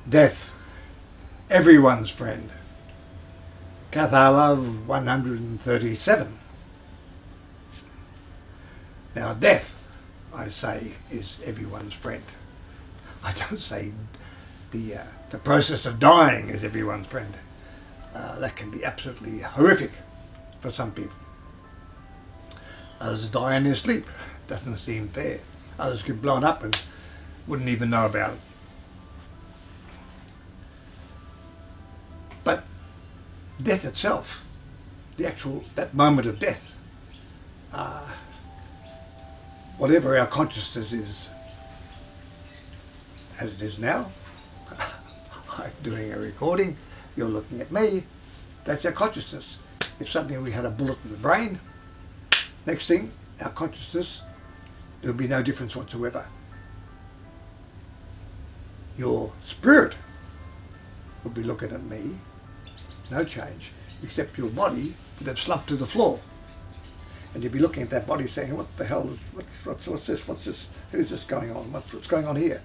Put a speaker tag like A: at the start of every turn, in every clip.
A: Death, everyone's friend. Cathar Love 137. Now death, I say, is everyone's friend. I don't say the process of dying is everyone's friend. That can be absolutely horrific for some people. Others die in their sleep. Doesn't seem fair. Others get blown up and wouldn't even know about it. But death itself, that moment of death, whatever our consciousness is, as it is now, I'm doing a recording, you're looking at me, that's our consciousness. If suddenly we had a bullet in the brain, next thing, our consciousness, there would be no difference whatsoever. Your spirit would be looking at me, no change, except your body would have slumped to the floor. And you'd be looking at that body saying, what the hell, what's this, who's this going on, what's going on here?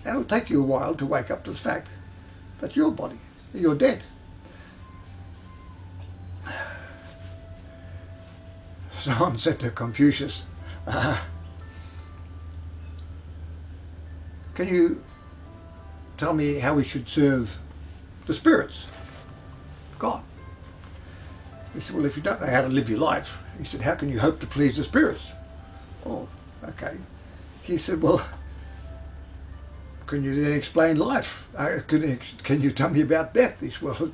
A: And it would take you a while to wake up to the fact that your body, you're dead. Someone said to Confucius, can you tell me how we should serve the spirits? God. He said, well, if you don't know how to live your life, he said, how can you hope to please the spirits? Oh, okay. He said, well, can you then explain life? Can you tell me about death? He said, well,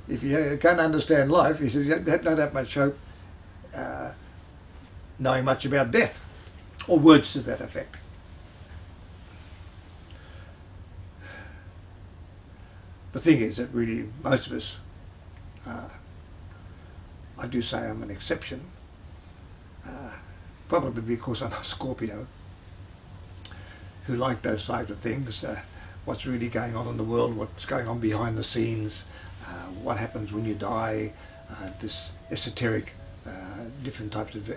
A: if you can't understand life, he said, you don't have much hope knowing much about death, or words to that effect. The thing is that really most of us, I do say I'm an exception, probably because I'm a Scorpio, who like those types of things, what's really going on in the world, what's going on behind the scenes, what happens when you die, this esoteric, different types of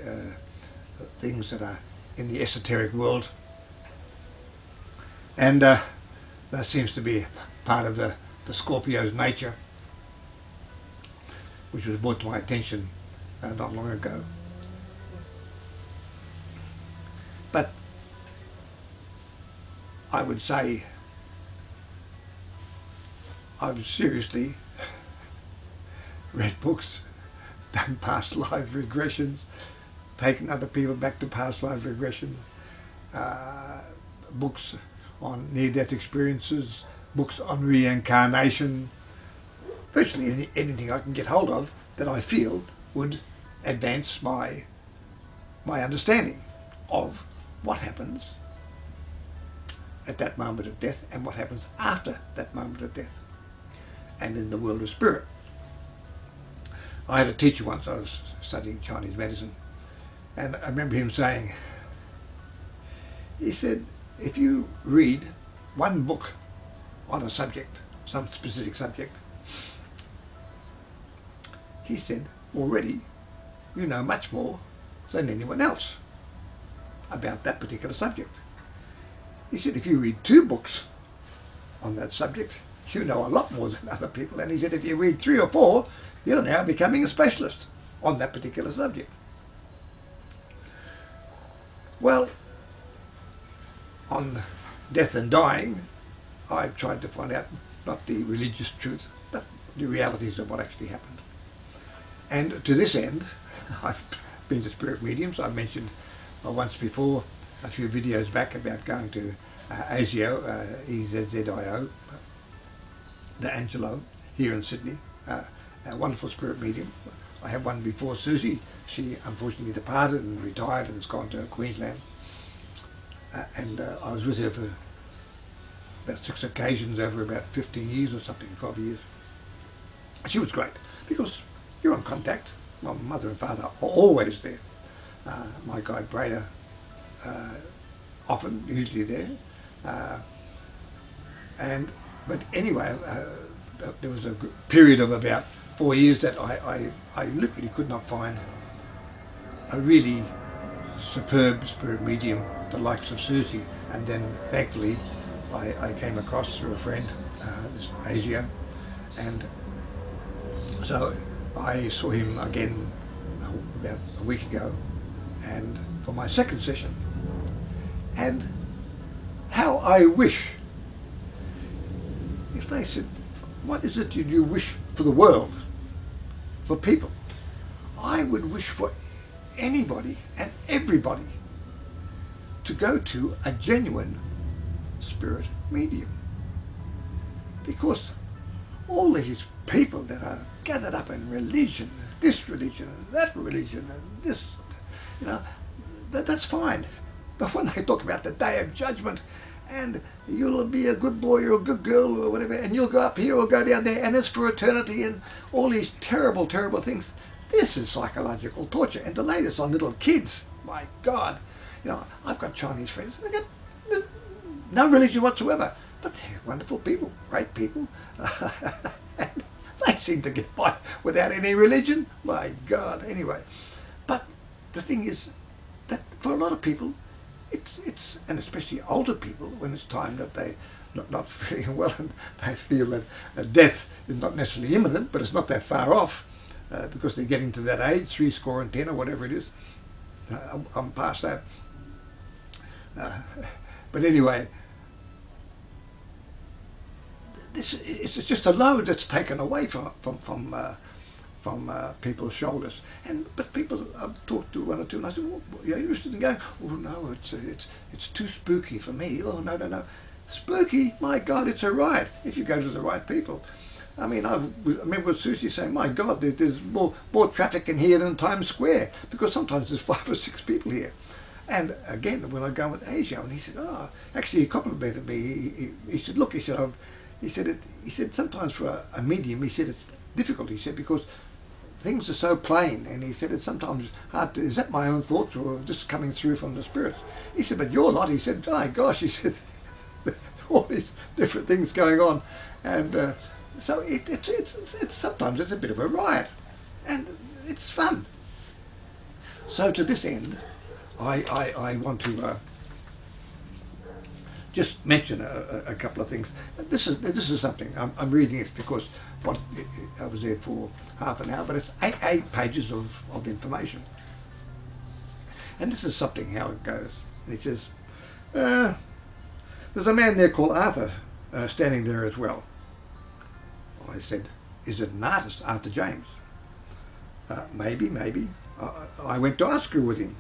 A: things that are in the esoteric world. And that seems to be part of the Scorpio's nature, which was brought to my attention not long ago. But I would say I've seriously read books, done past life regressions, taken other people back to past life regressions, books on near-death experiences, books on reincarnation, virtually anything I can get hold of that I feel would advance my understanding of what happens at that moment of death and what happens after that moment of death and in the world of spirit. I had a teacher once, I was studying Chinese medicine, and I remember him saying, he said, if you read one book on a subject, some specific subject, he said, already you know much more than anyone else about that particular subject. He said, if you read 2 books on that subject, you know a lot more than other people. And he said, if you read 3 or 4, you're now becoming a specialist on that particular subject. Well, on death and dying, I've tried to find out not the religious truth, but the realities of what actually happened. And to this end, I've been to spirit mediums. I mentioned once before, a few videos back, about going to ASIO, E-Z-Z-I-O, the Angelo, here in Sydney, a wonderful spirit medium. I had one before Susie. She unfortunately departed and retired and has gone to Queensland. And I was with her for about 6 occasions over about 15 years or something, 12 years. She was great because you're in contact. My mother and father are always there. My guide Breda, often, usually there. But anyway, there was a period of about 4 years that I literally could not find a really superb spirit medium, the likes of Susie. And then thankfully I came across, through a friend, this Asia, and so I saw him again about a week ago, and for my second session. And how I wish, if they said, what is it you wish for the world, for people? I would wish for anybody and everybody to go to a genuine spirit medium. Because all these people that are gathered up in religion, this religion and that religion and this, you know, that's fine. But when they talk about the day of judgment and you'll be a good boy or a good girl or whatever, and you'll go up here or go down there, and it's for eternity, and all these terrible, terrible things, this is psychological torture. And to lay this on little kids, my God. You know, I've got Chinese friends, they got no religion whatsoever, but they're wonderful people, great people. And they seem to get by without any religion. My God, anyway. But the thing is that for a lot of people, it's and especially older people, when it's time that they not feeling well and they feel that death is not necessarily imminent, but it's not that far off, because they're getting to that age, 70 or whatever it is. I'm past that. But anyway, it's just a load that's taken away from people's shoulders. But people, I've talked to one or two, and I said, well, are you interested in going? Oh no, it's too spooky for me. Oh no, spooky? My God, it's a riot if you go to the right people. I mean, I remember Susie saying, my God, there's more traffic in here than Times Square, because sometimes there's 5 or 6 people here. And again, when I go with Asia, and he said, actually he complimented me. He said, look, he said, sometimes for a medium, he said, it's difficult, he said, because things are so plain, and he said, it's sometimes hard to, is that my own thoughts or just coming through from the spirits? He said, but your lot, he said, oh gosh, he said, all these different things going on. And so it's sometimes it's a bit of a riot, and it's fun. So to this end, I want to just mention a couple of things. This is something I'm reading it because I was there for half an hour, but it's eight pages of information. And this is something how it goes. And he says, there's a man there called Arthur standing there as well. I said, is it an artist, Arthur James? Maybe. I went to art school with him.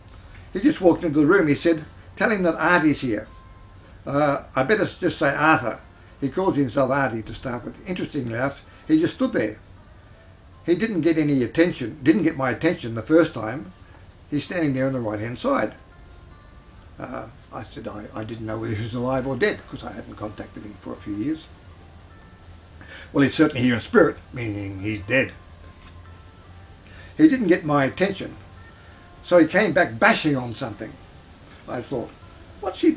A: He just walked into the room. He said, tell him that Artie's here. I better just say Arthur. He calls himself Artie to start with. Interestingly enough, he just stood there. He didn't get any attention, didn't get my attention the first time. He's standing there on the right hand side. I said I didn't know whether he was alive or dead, because I hadn't contacted him for a few years. Well, he's certainly here in spirit, meaning he's dead. He didn't get my attention, so he came back bashing on something. I thought, what's he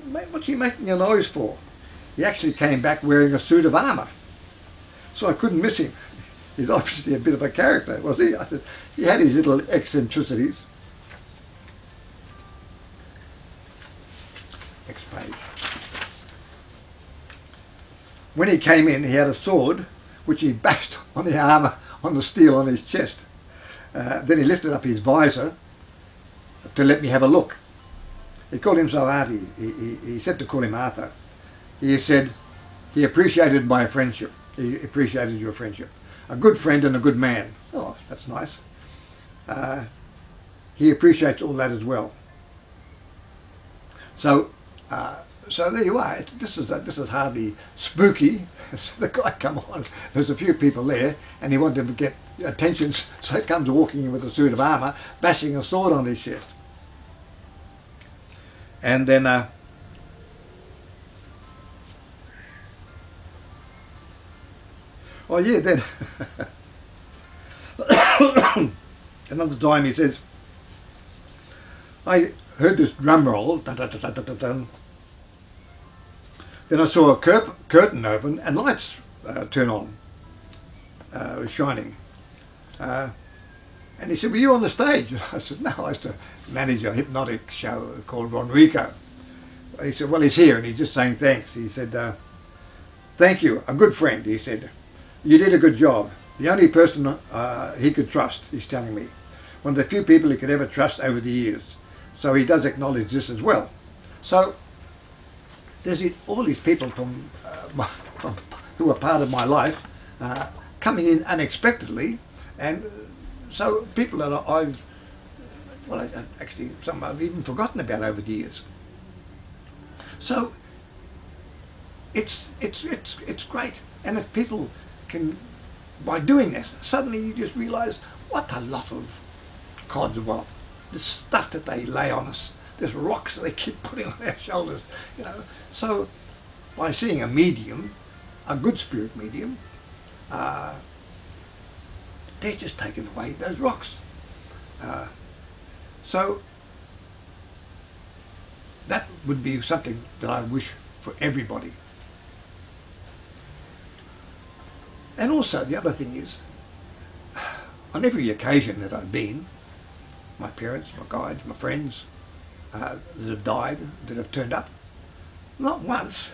A: making a noise for? He actually came back wearing a suit of armour, so I couldn't miss him. He's obviously a bit of a character, was he? I said, he had his little eccentricities. Next page. When he came in, he had a sword, which he bashed on the armour, on the steel on his chest. Then he lifted up his visor to let me have a look. He called himself Artie. He said to call him Arthur. He said he appreciated my friendship. He appreciated your friendship. A good friend and a good man. Oh, that's nice. He appreciates all that as well. So there you are. This is hardly spooky. So the guy come on. There's a few people there, and he wanted to get attention. So he comes walking in with a suit of armour, bashing a sword on his chest. And then then another time he says, I heard this drum roll, dun, dun, dun, dun, dun, dun, dun. Then I saw a curtain open and lights turn on, shining. And he said, were you on the stage? And I said, no, I used to manage a hypnotic show called Ron Rico. He said, well, he's here, and he's just saying thanks. He said, Thank you, a good friend, he said. You did a good job. The only person he could trust, he's telling me. One of the few people he could ever trust over the years. So he does acknowledge this as well. So there's all these people from who are part of my life coming in unexpectedly, and so people that actually some I've even forgotten about over the years. So it's great, and if people can, by doing this, suddenly you just realise what a lot of codswallop, the stuff that they lay on us, there's rocks that they keep putting on our shoulders, you know. So by seeing a medium, a good spirit medium, they're just taking away those rocks. So that would be something that I wish for everybody. And also the other thing is, on every occasion that I've been, my parents, my guides, my friends that have died, that have turned up, not once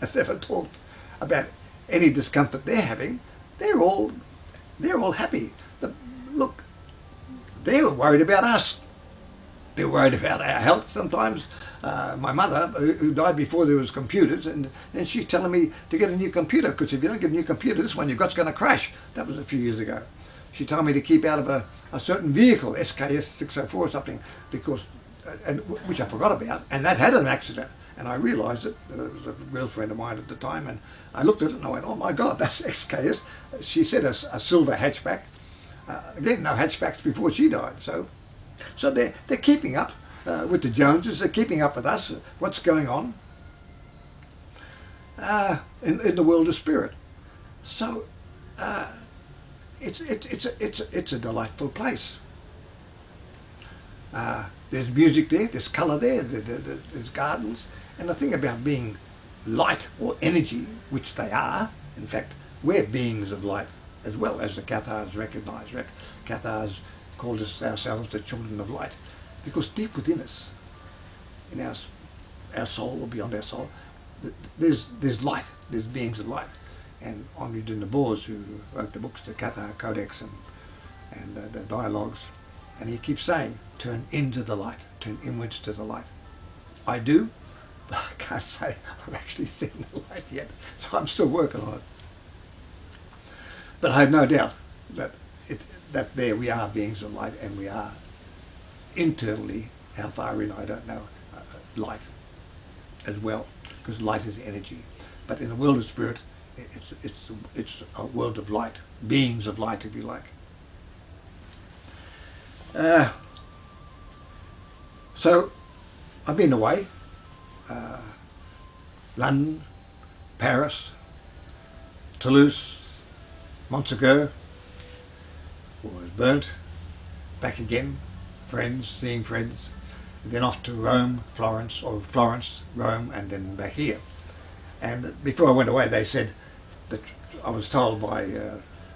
A: has ever talked about any discomfort they're having. They're all happy. Look, they're worried about us. They're worried about our health sometimes. My mother, who died before there was computers, and she's telling me to get a new computer, because if you don't get a new computer, this one you've got's going to crash. That was a few years ago. She told me to keep out of a certain vehicle, SKS 604 or something, because, which I forgot about, and that had an accident. And I realised it. It was a real friend of mine at the time, and I looked at it and I went, oh my God, that's SKS. She said a silver hatchback. Again, no hatchbacks before she died. So they're keeping up with the Joneses. They're keeping up with us. What's going on in the world of spirit? So it's a delightful place. There's music there. There's colour there. There's gardens. And the thing about being light or energy, which they are, in fact, we're beings of light, as well as the Cathars recognise. Cathars called ourselves the children of light, because deep within us, in our soul or beyond our soul, there's light. There's beings of light. And Henri de Nabours, who wrote the books, the Cathar Codex and the dialogues, and he keeps saying, turn into the light, turn inwards to the light. I do, but I can't say I've actually seen the light yet, so I'm still working on it. But I have no doubt that there we are beings of light, and we are internally, how far in I don't know, light as well, because light is energy. But in the world of spirit, it's a world of light, beings of light, if you like. So I've been away, London, Paris, Toulouse, Montsegur, was burnt, back again, friends, seeing friends, and then off to Rome, Florence, Rome, and then back here. And before I went away, they said that I was told by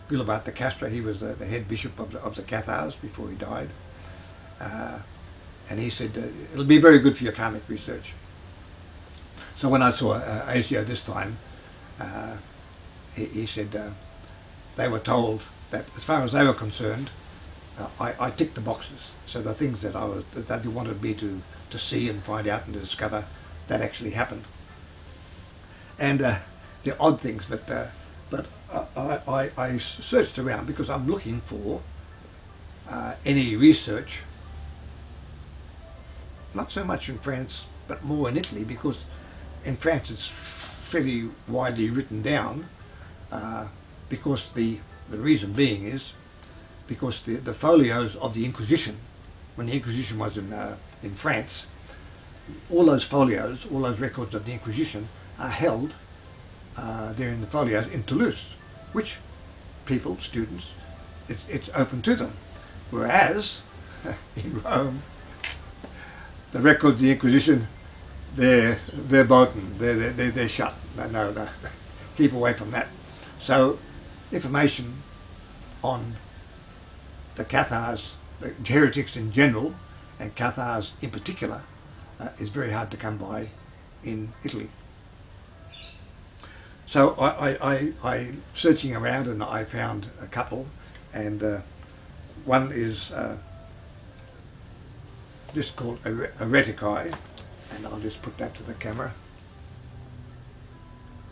A: Gulabart de Castro, he was the head bishop of the Cathars before he died, and he said it'll be very good for your karmic research. So when I saw ASIO this time, he said they were told that as far as they were concerned, I ticked the boxes. So the things that they wanted me to see and find out and to discover, that actually happened. And they're odd things, but I searched around because I'm looking for any research, not so much in France, but more in Italy, because in France it's fairly widely written down, because the reason being is because the folios of the Inquisition, when the Inquisition was in France, all those folios, all those records of the Inquisition are held there in the folios in Toulouse, which people, students, it's open to them. Whereas in Rome, the records of the Inquisition, they're verboten, they're shut. No, keep away from that. So information on the Cathars, the heretics in general, and Cathars in particular, is very hard to come by in Italy. So I searching around, and I found a couple, and one is just called Ereticae, and I'll just put that to the camera.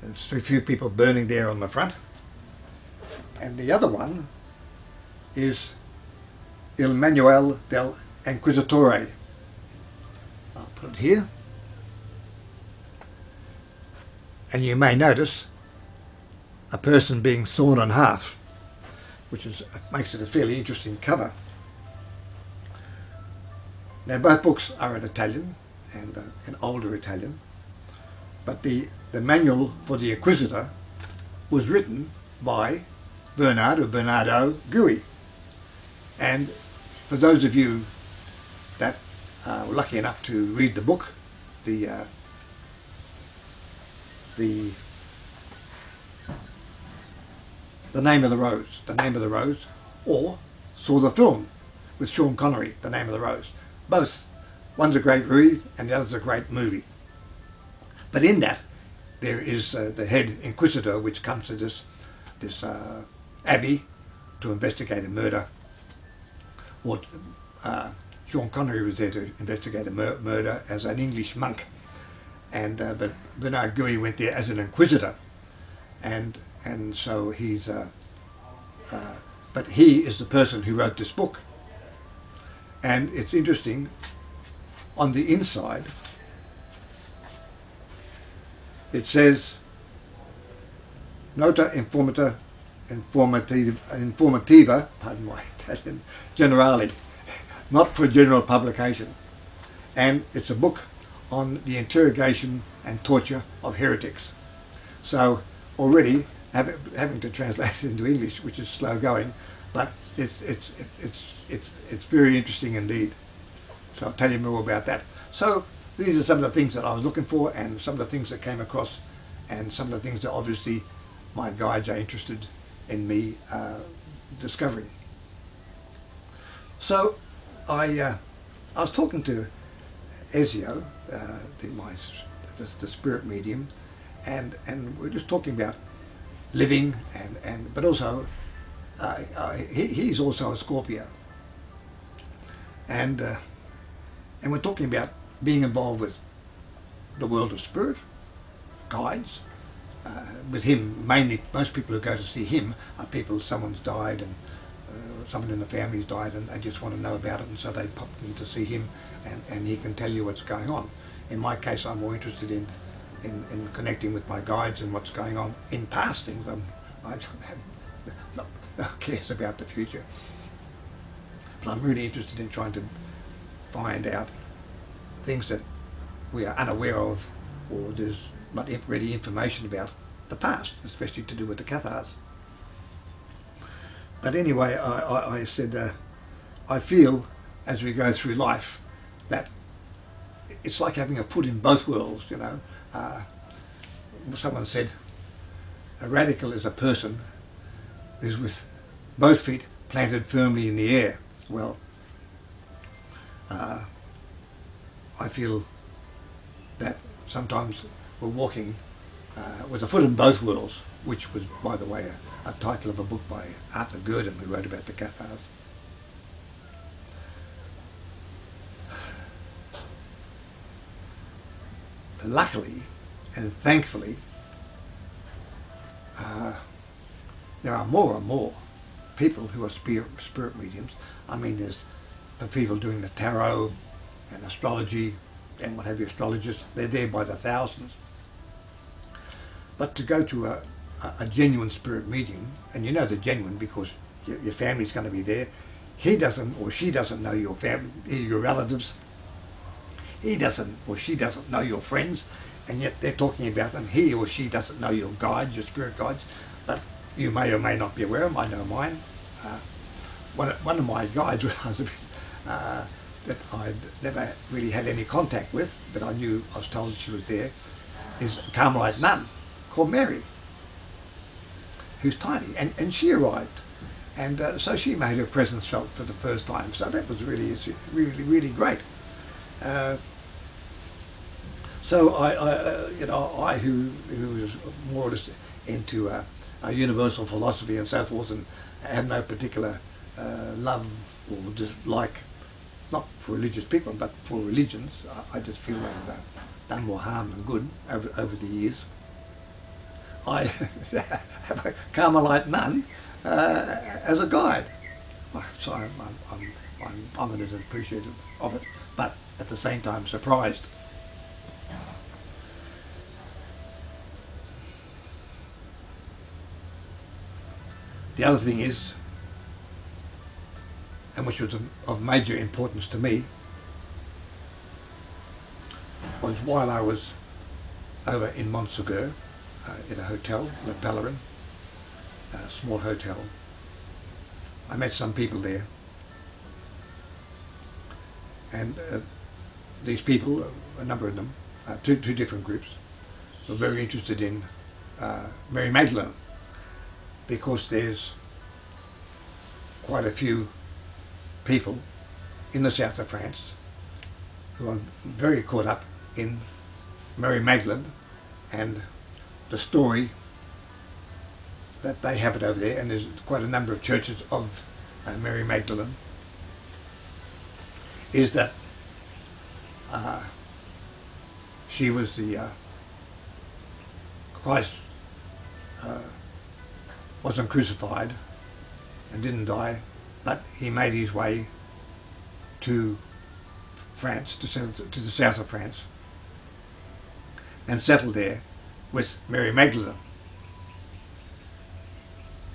A: There's a few people burning there on the front. And the other one is Il Manual del Inquisitore. I'll put it here. And you may notice a person being sawn in half, which makes it a fairly interesting cover. Now both books are in Italian, and an older Italian, but the manual for the Inquisitor was written by Bernardo Gui. And for those of you that were lucky enough to read the book, the Name of the Rose, or saw the film with Sean Connery, The Name of the Rose. Both, one's a great read and the other's a great movie. But in that, there is the head inquisitor, which comes to this abbey to investigate a murder. Or Sean Connery was there to investigate a murder as an English monk, and but Bernard Gui went there as an inquisitor, and so he's but he is the person who wrote this book. And it's interesting, on the inside it says Nota informativa, pardon my Italian, generale, not for general publication. And it's a book on the interrogation and torture of heretics. So already having to translate it into English, which is slow going, but it's very interesting indeed. So I'll tell you more about that. So these are some of the things that I was looking for, and some of the things that came across, and some of the things that obviously my guides are interested in me discovering. So I was talking to Ezio, the spirit medium, and we're just talking about living, but also he's also a Scorpio, and we're talking about being involved with the world of spirit, guides. With him, mainly, most people who go to see him are people, someone's died, and someone in the family's died, and they just want to know about it, and so they pop in to see him, and he can tell you what's going on. In my case, I'm more interested in connecting with my guides and what's going on in past things. I have no cares about the future, but I'm really interested in trying to find out things that we are unaware of, or there's not ready information about the past, especially to do with the Cathars. But anyway, I said I feel as we go through life that it's like having a foot in both worlds, you know. Someone said a radical is a person who's with both feet planted firmly in the air. Well, I feel that sometimes we're walking with a foot in both worlds, which was, by the way, a title of a book by Arthur Gurdon, who wrote about the Cathars. Luckily and thankfully, there are more and more people who are spirit mediums. I mean, there's the people doing the tarot and astrology and what have you, astrologers. They're there by the thousands. But to go to a genuine spirit medium, and you know they're genuine because your family's going to be there. He doesn't or she doesn't know your family, your relatives. He doesn't or she doesn't know your friends, and yet they're talking about them. He or she doesn't know your guides, your spirit guides, but you may or may not be aware of them. I know mine. One of my guides that I'd never really had any contact with, but I was told she was there, is a Carmelite nun called Mary, who's tiny, and she arrived, and so she made her presence felt for the first time. So that was really great. So I who is more or less into a universal philosophy and so forth, and have no particular love or dislike, not for religious people, but for religions. I just feel they've done more harm than good over the years. I have a Carmelite nun as a guide, so I'm honoured and appreciative of it, but at the same time surprised. The other thing is, and which was of major importance to me, was while I was over in Montsegur, in a hotel, Le Pellerin, a small hotel, I met some people there, and these people, a number of them, two different groups, were very interested in Mary Magdalene, because there's quite a few people in the south of France who are very caught up in Mary Magdalene and the story that they have it over there, and there's quite a number of churches of Mary Magdalene, is that she was the Christ wasn't crucified and didn't die, but he made his way to France, to the south of France, and settled there with Mary Magdalene.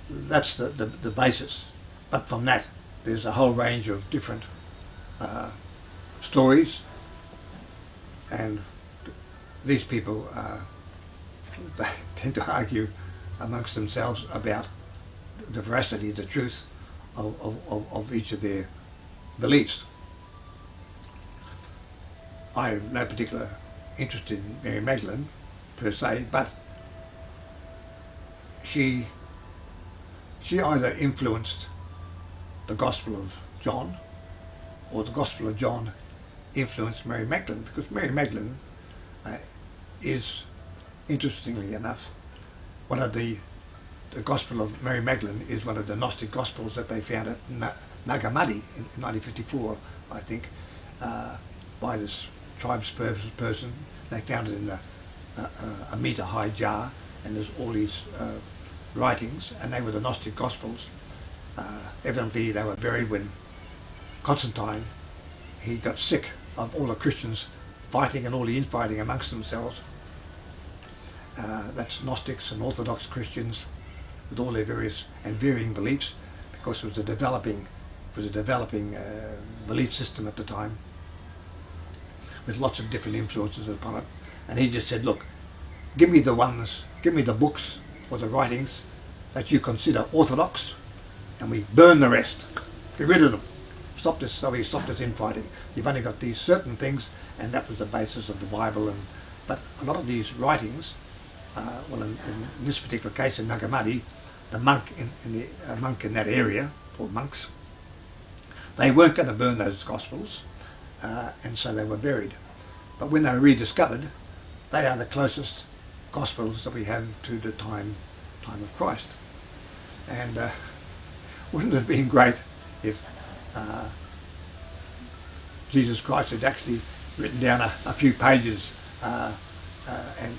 A: That's the basis. But from that, there's a whole range of different stories, and these people they tend to argue amongst themselves about the veracity, the truth of each of their beliefs. I have no particular interest in Mary Magdalene per se, but she either influenced the Gospel of John, or the Gospel of John influenced Mary Magdalene, because Mary Magdalene is, interestingly enough, one of the Gospel of Mary Magdalene is one of the Gnostic Gospels that they found at Nag Hammadi in 1954, I think, by this tribesperson. They found it in a metre-high jar, and there's all these writings, and they were the Gnostic Gospels. Evidently they were buried when Constantine, he got sick of all the Christians fighting and all the infighting amongst themselves. That's Gnostics and Orthodox Christians with all their various and varying beliefs, because it was a developing belief system at the time, with lots of different influences upon it. And he just said, look, give me the books or the writings that you consider orthodox, and we burn the rest. Get rid of them. Stop this infighting. You've only got these certain things, and that was the basis of the Bible. But a lot of these writings, in this particular case in Nag Hammadi, the monk in that area, or monks, they weren't going to burn those Gospels, and so they were buried. But when they were rediscovered, they are the closest Gospels that we have to the time of Christ. And wouldn't it have been great if Jesus Christ had actually written down a few pages and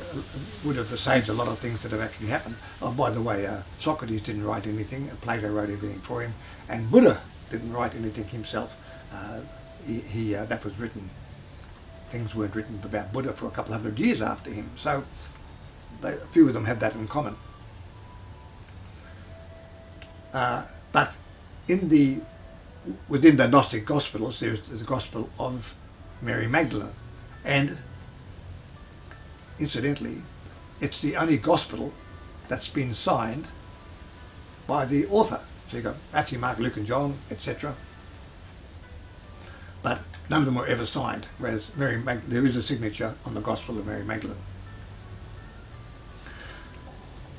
A: would have saved a lot of things that have actually happened. Oh, by the way, Socrates didn't write anything, Plato wrote everything for him, and Buddha didn't write anything himself. That was written, things weren't written about Buddha for a couple hundred years after him, so a few of them have that in common. But within the Gnostic Gospels, there's the Gospel of Mary Magdalene, and incidentally, it's the only Gospel that's been signed by the author. So you've got Matthew, Mark, Luke and John, etc. But none of them were ever signed, whereas there is a signature on the Gospel of Mary Magdalene.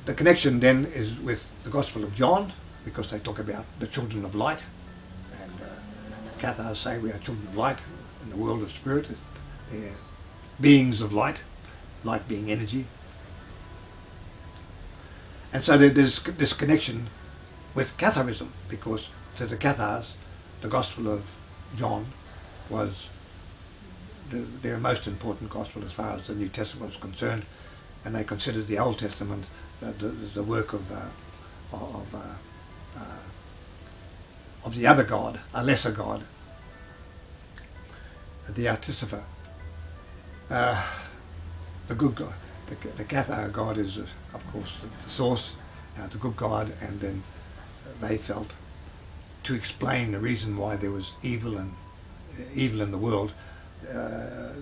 A: The connection then is with the Gospel of John, because they talk about the children of light, and Cathar say we are children of light in the world of spirit. They're beings of light, light being energy. And so there's this connection with Catharism, because to the Cathars, the Gospel of John was their most important gospel as far as the New Testament was concerned, and they considered the Old Testament the work of the other God, a lesser God, the Artificer. The good God, the Cathar God is, of course, the source, the good God, and then they felt to explain the reason why there was evil in the world,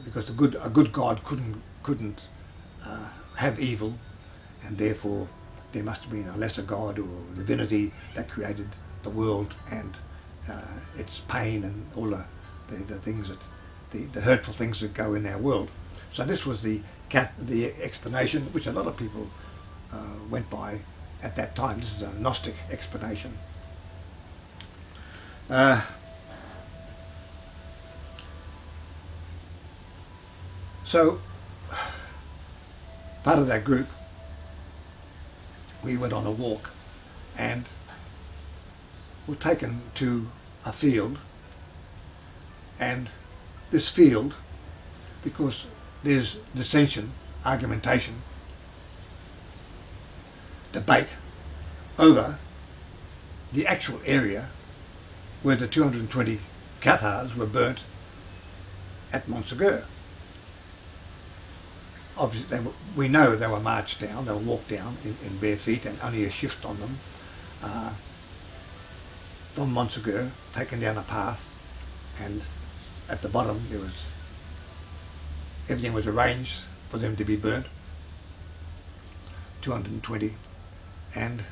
A: because a good God couldn't have evil, and therefore there must have been a lesser God or divinity that created the world and its pain and all the things that the hurtful things that go in our world. So this was the explanation which a lot of people went by at that time. This is a Gnostic explanation. So part of that group, we went on a walk and were taken to a field, and this field, because there's dissension, argumentation, debate over the actual area where the 220 Cathars were burnt at Montsegur. Obviously, we know they were marched down, they were walked down in bare feet, and only a shift on them from Montsegur, taken down a path, and at the bottom there was everything was arranged for them to be burnt, 220, and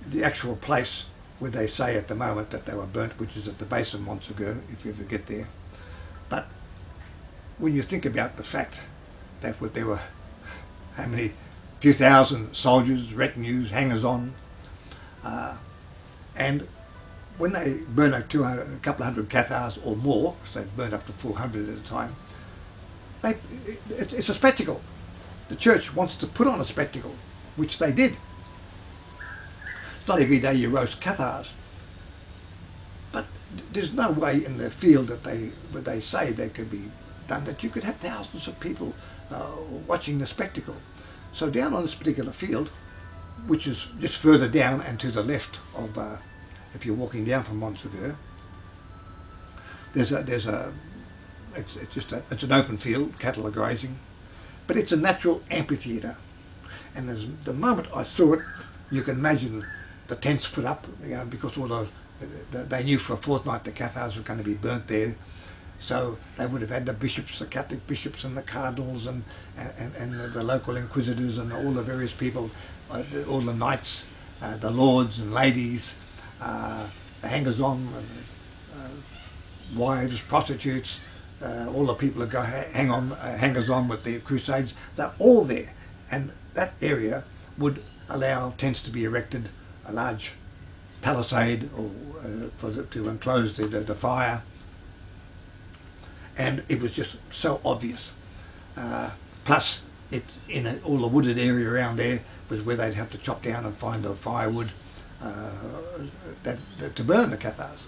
A: the actual place where they say at the moment that they were burnt, which is at the base of Montsegur, if you ever get there. But when you think about the fact that there were how many, few thousand soldiers, retinues, hangers-on, and when they burn a couple of hundred Cathars or more, so they burned up to 400 at a time, it's a spectacle. The church wants to put on a spectacle, which they did. It's not every day you roast Cathars, but there's no way in the field that they say they could be done that you could have thousands of people watching the spectacle. So down on this particular field, which is just further down and to the left of, if you're walking down from Montsegur, it's an open field, cattle are grazing, but it's a natural amphitheatre. And the moment I saw it, you can imagine the tents put up, because all they knew for a fortnight the Cathars were going to be burnt there. So they would have had the bishops, the Catholic bishops and the cardinals and the local inquisitors and all the various people, all the knights, the lords and ladies, the hangers-on, wives, prostitutes, all the people that go hangers-on with the crusades. They're all there, and that area would allow tents to be erected, a large palisade or to enclose the fire. And it was just so obvious. Plus, all the wooded area around there was where they'd have to chop down and find the firewood to burn the Cathars.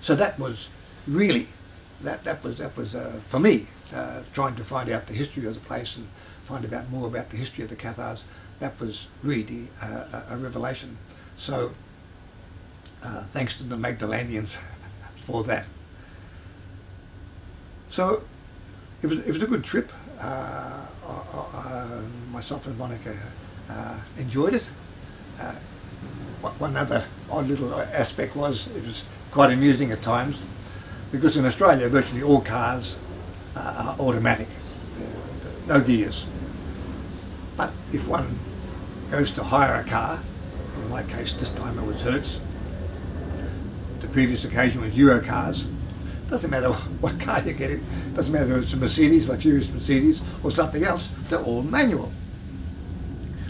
A: So that was really that was for me trying to find out the history of the place and find out more about the history of the Cathars. That was really a revelation. So thanks to the Magdalenians for that. So it was a good trip. Myself and Monica enjoyed it. One other odd little aspect was it was quite amusing at times, because in Australia virtually all cars are automatic, no gears. But if one goes to hire a car, in my case this time it was Hertz, the previous occasion was Euro cars. Doesn't matter what car you get, it doesn't matter whether it's a Mercedes, luxurious Mercedes, or something else, they're all manual.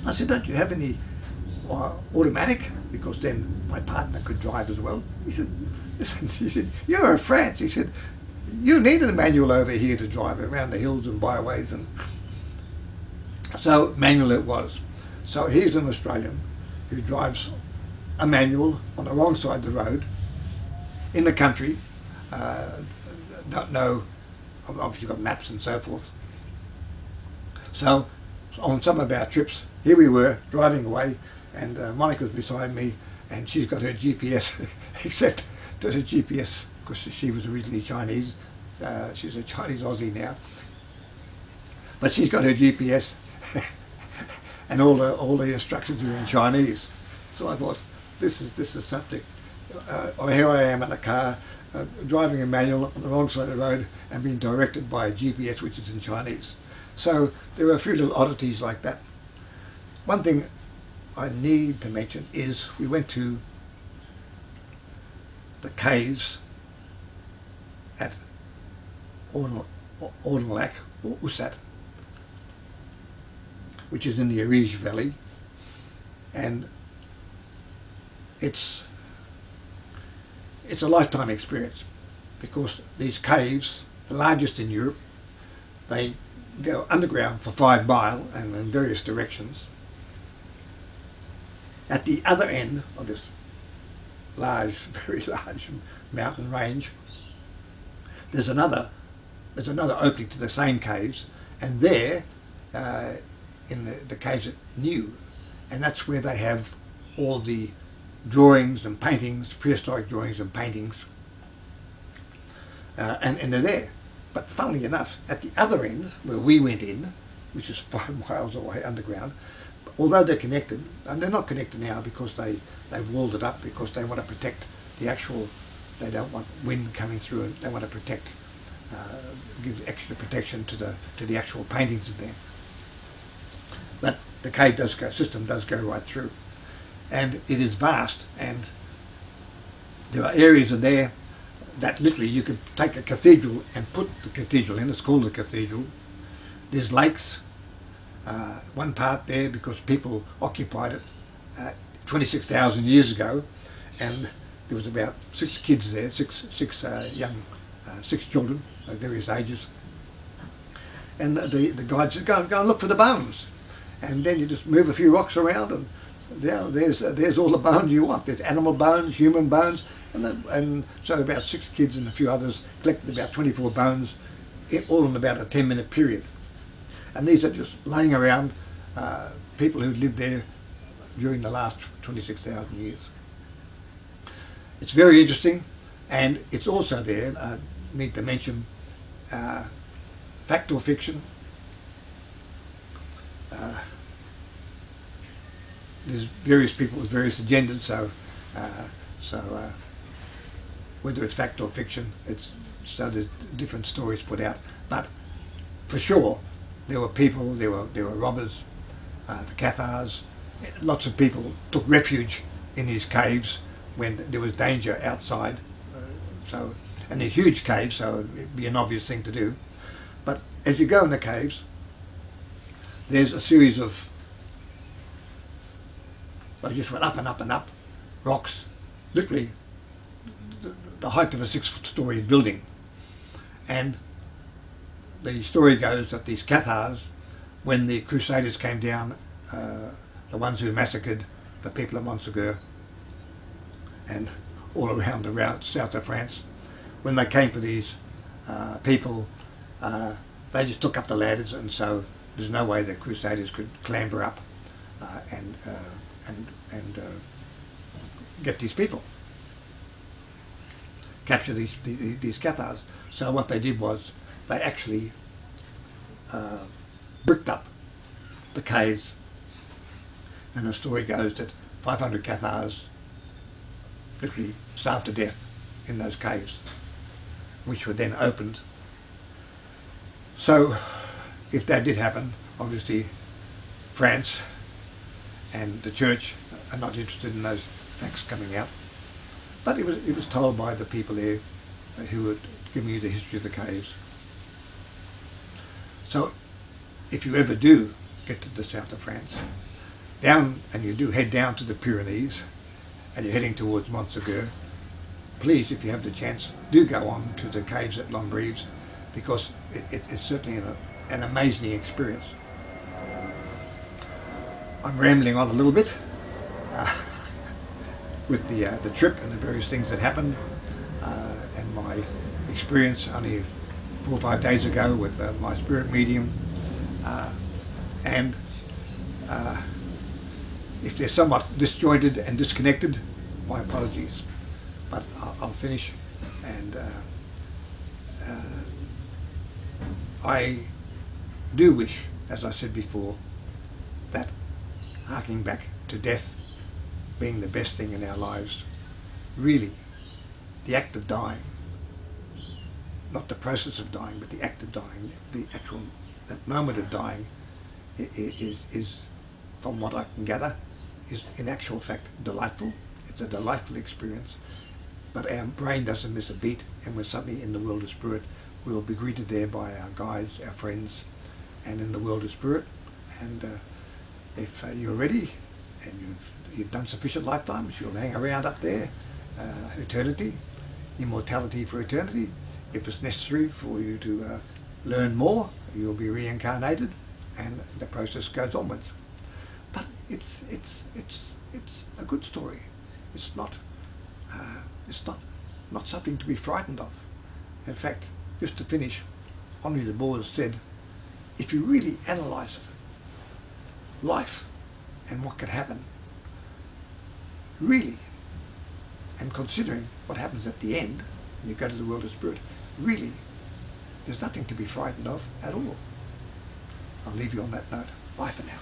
A: I said, don't you have any automatic? Because then my partner could drive as well. He said, listen, he said, you're in France. He said, you need a manual over here to drive around the hills and byways. And So manual it was. So here's an Australian who drives a manual on the wrong side of the road in the country, don't know, obviously got maps and so forth. So on some of our trips, here we were driving away, and Monica's beside me, and she's got her GPS, except that her GPS, because she was originally Chinese, she's a Chinese Aussie now, but she's got her GPS, and all the instructions are in Chinese. So I thought, this is something. Here I am in a car, driving a manual on the wrong side of the road and being directed by a GPS which is in Chinese. So there were a few little oddities like that. One thing I need to mention is we went to the caves at Ornolac, or Usat, which is in the Arige Valley, and it's a lifetime experience, because these caves, the largest in Europe, they go underground for 5 miles and in various directions. At the other end of this large, very large mountain range, there's another opening to the same caves, and there, in the caves at New, and that's where they have all the drawings and paintings, prehistoric drawings and paintings, and they're there. But funnily enough, at the other end, where we went in, which is 5 miles away underground, although they're connected, and they're not connected now because they've walled it up, because they want to protect the actual, they don't want wind coming through, and they want to protect, give extra protection to the actual paintings in there. But the cave system does go right through, and it is vast, and there are areas in there that literally you could take a cathedral and put the cathedral in. It's called a cathedral. There's lakes, one part there because people occupied it 26,000 years ago, and there was about 6 kids there, six children of various ages, and the guide said, go and look for the bones, and then you just move a few rocks around, and there's all the bones you want. There's animal bones, human bones, and so about 6 kids and a few others collected about 24 bones, all in about a 10-minute period. And these are just laying around, people who lived there during the last 26,000 years. It's very interesting, and it's also there, I need to mention, fact or fiction. There's various people with various agendas, so whether it's fact or fiction, there's different stories put out. But for sure, there were people, there were robbers, the Cathars. Lots of people took refuge in these caves when there was danger outside. And they're huge caves, so it'd be an obvious thing to do. But as you go in the caves, there's a series of, well, it just went up and up and up, rocks, literally the height of a 6-story building. And the story goes that these Cathars, when the Crusaders came down, the ones who massacred the people of Montségur and all around the south of France, when they came for these people, they just took up the ladders, and so there's no way the Crusaders could clamber up and get these people, capture these Cathars. So what they did was they actually bricked up the caves, and the story goes that 500 Cathars literally starved to death in those caves, which were then opened. So if that did happen, obviously France and the church are not interested in those facts coming out. But it was told by the people there who were giving you the history of the caves. So if you ever do get to the south of France, and you do head down to the Pyrenees, and you're heading towards Montségur, please, if you have the chance, do go on to the caves at Lombrives, because it's certainly an amazing experience. I'm rambling on a little bit with the trip and the various things that happened, and my experience only 4 or 5 days ago with my spirit medium, and if they're somewhat disjointed and disconnected, my apologies, but I'll finish. And I do wish, as I said before, that harking back to death being the best thing in our lives, really the act of dying, not the process of dying, but the act of dying, that moment of dying is, from what I can gather, is in actual fact delightful. It's a delightful experience, but our brain doesn't miss a beat, and we're suddenly in the world of spirit. We'll be greeted there by our guides, our friends, and in the world of spirit. And if you're ready and you've done sufficient lifetimes, you'll hang around up there, eternity, immortality for eternity. If it's necessary for you to learn more, you'll be reincarnated, and the process goes onwards. But it's a good story. It's not something to be frightened of. In fact, just to finish, Henri de Boers said, if you really analyse it, life and what could happen, really, and considering what happens at the end when you go to the world of spirit, really, there's nothing to be frightened of at all. I'll leave you on that note. Bye for now.